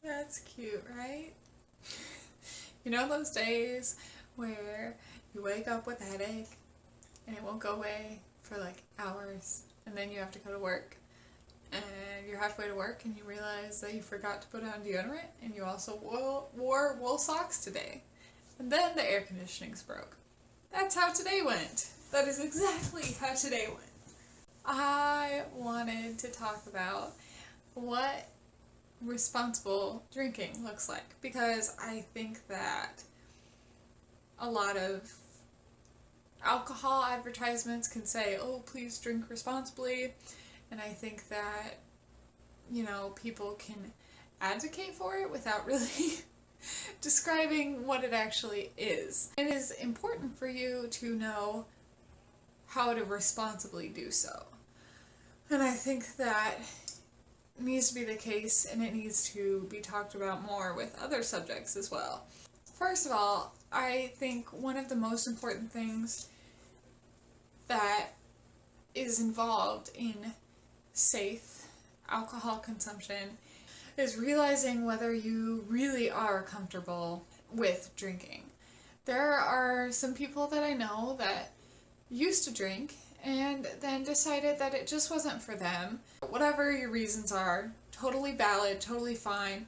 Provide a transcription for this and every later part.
That's cute, right? You know those days where you wake up with a headache and it won't go away for like hours, and then you have to go to work, and you're halfway to work and you realize that you forgot to put on deodorant and you also wore wool socks today, and then the air conditioning's broke. That's how today went. That is exactly how today went. I wanted to talk about what responsible drinking looks like, because I think that a lot of alcohol advertisements can say, oh, please drink responsibly, and I think that, people can advocate for it without really describing what it actually is. It is important for you to know how to responsibly do so. And I think that needs to be the case, and it needs to be talked about more with other subjects as well. First of all, I think one of the most important things that is involved in safe alcohol consumption is realizing whether you really are comfortable with drinking. There are some people that I know that used to drink and then decided that it just wasn't for them. Whatever your reasons are, totally valid, totally fine.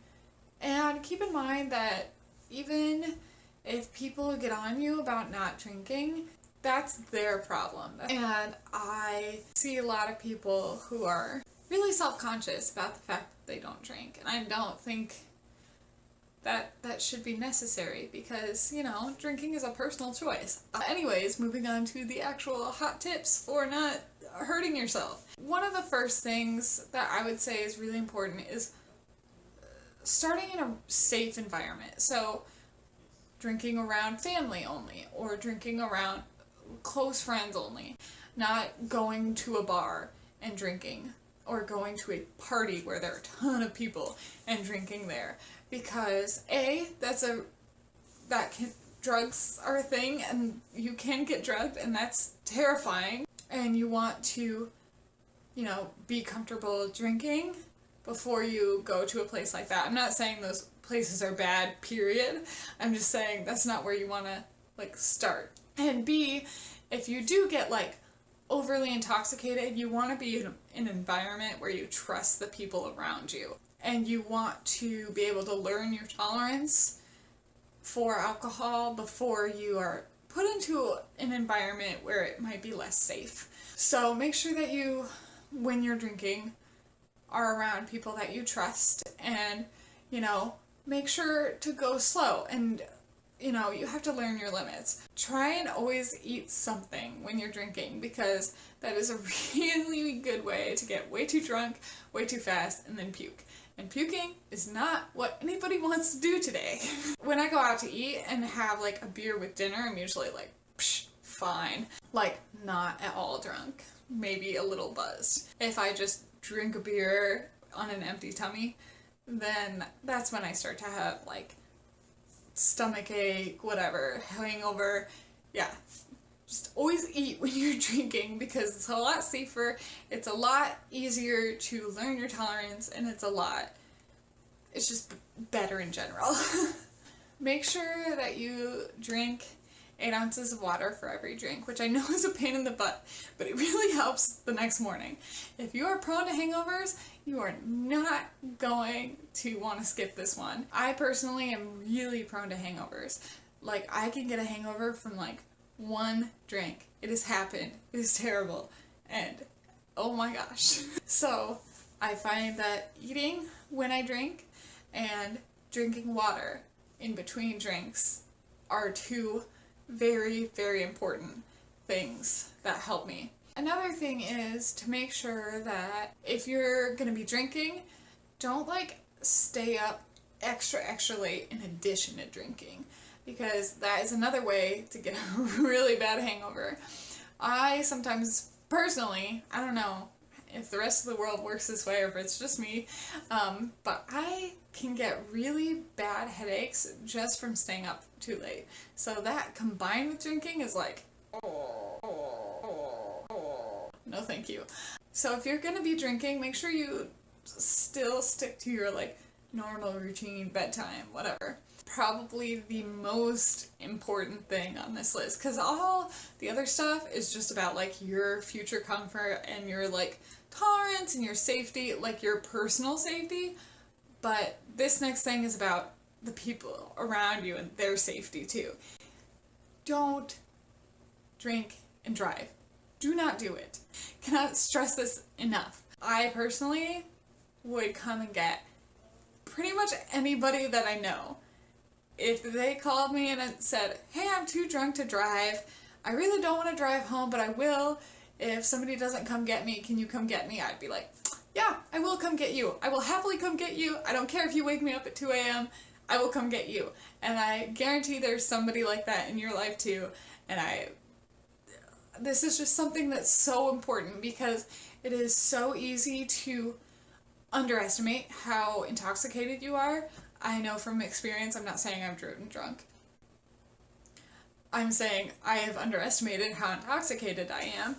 And keep in mind that even if people get on you about not drinking, that's their problem. And I see a lot of people who are really self-conscious about the fact that they don't drink. And I don't think that should be necessary, because, drinking is a personal choice. Anyways, moving on to the actual hot tips for not hurting yourself. One of the first things that I would say is really important is starting in a safe environment. So drinking around family only, or drinking around close friends only, not going to a bar and drinking, or going to a party where there are a ton of people and drinking there, because drugs are a thing and you can get drugged, and that's terrifying, and you want to be comfortable drinking before you go to a place like that. I'm not saying those places are bad, period. I'm just saying that's not where you want to start. And B, if you do get overly intoxicated, you want to be in an environment where you trust the people around you, and you want to be able to learn your tolerance for alcohol before you are put into an environment where it might be less safe. So make sure that you, when you're drinking, are around people that you trust, and make sure to go slow, and you have to learn your limits. Try and always eat something when you're drinking, because that is a really good way to get way too drunk, way too fast, and then puke. And puking is not what anybody wants to do today. When I go out to eat and have a beer with dinner, I'm usually fine. Not at all drunk. Maybe a little buzzed. If I just drink a beer on an empty tummy, then that's when I start to have stomach ache, whatever, hangover. Yeah, just always eat when you're drinking, because it's a lot safer, it's a lot easier to learn your tolerance, and it's just better in general. Make sure that you drink 8 ounces of water for every drink, which I know is a pain in the butt, but it really helps the next morning. If you are prone to hangovers, you are not going to want to skip this one. I personally am really prone to hangovers. I can get a hangover from one drink. It has happened. It is terrible. And oh my gosh. So I find that eating when I drink and drinking water in between drinks are two very, very important things that help me. Another thing is to make sure that if you're going to be drinking, don't stay up extra late in addition to drinking, because that is another way to get a really bad hangover. I sometimes, personally, I don't know if the rest of the world works this way or if it's just me, but I can get really bad headaches just from staying up too late. So that combined with drinking is no thank you. So if you're gonna be drinking, make sure you still stick to your normal routine, bedtime, whatever. Probably the most important thing on this list, because all the other stuff is just about like your future comfort and your like tolerance and your safety, like your personal safety. But this next thing is about the people around you and their safety too. Don't drink and drive. Do not do it. Cannot stress this enough. I personally would come and get pretty much anybody that I know. If they called me and it said, hey, I'm too drunk to drive, I really don't want to drive home, but I will. If somebody doesn't come get me, can you come get me? I'd be like, yeah, I will come get you. I will happily come get you. I don't care if you wake me up at 2 a.m. I will come get you. And I guarantee there's somebody like that in your life too. And this is just something that's so important, because it is so easy to underestimate how intoxicated you are. I know from experience, I'm not saying I've driven drunk. I'm saying I have underestimated how intoxicated I am.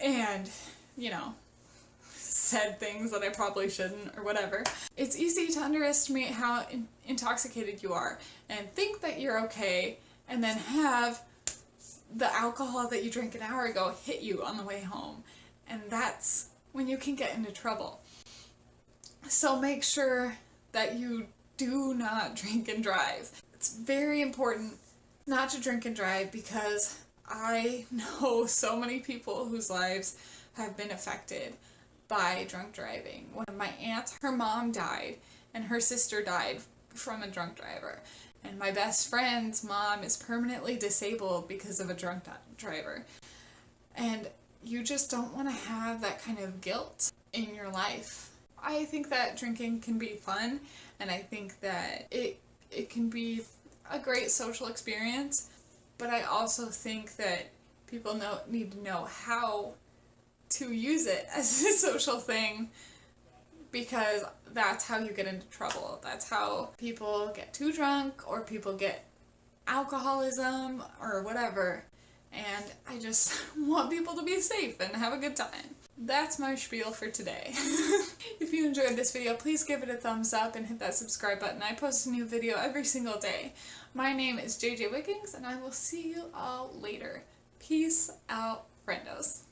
And, said things that I probably shouldn't or whatever. It's easy to underestimate how intoxicated you are and think that you're okay, and then have the alcohol that you drank an hour ago hit you on the way home. And that's when you can get into trouble. So make sure that you do not drink and drive. It's very important not to drink and drive, because I know so many people whose lives have been affected by drunk driving. One of my aunts, her mom died, and her sister died from a drunk driver. And my best friend's mom is permanently disabled because of a drunk driver. And you just don't want to have that kind of guilt in your life. I think that drinking can be fun, and I think that it can be a great social experience, but I also think that people need to know how to use it as a social thing, because that's how you get into trouble. That's how people get too drunk, or people get alcoholism or whatever. And I just want people to be safe and have a good time. That's my spiel for today. If you enjoyed this video, please give it a thumbs up and hit that subscribe button. I post a new video every single day. My name is JJ Wickings, and I will see you all later. Peace out, friendos.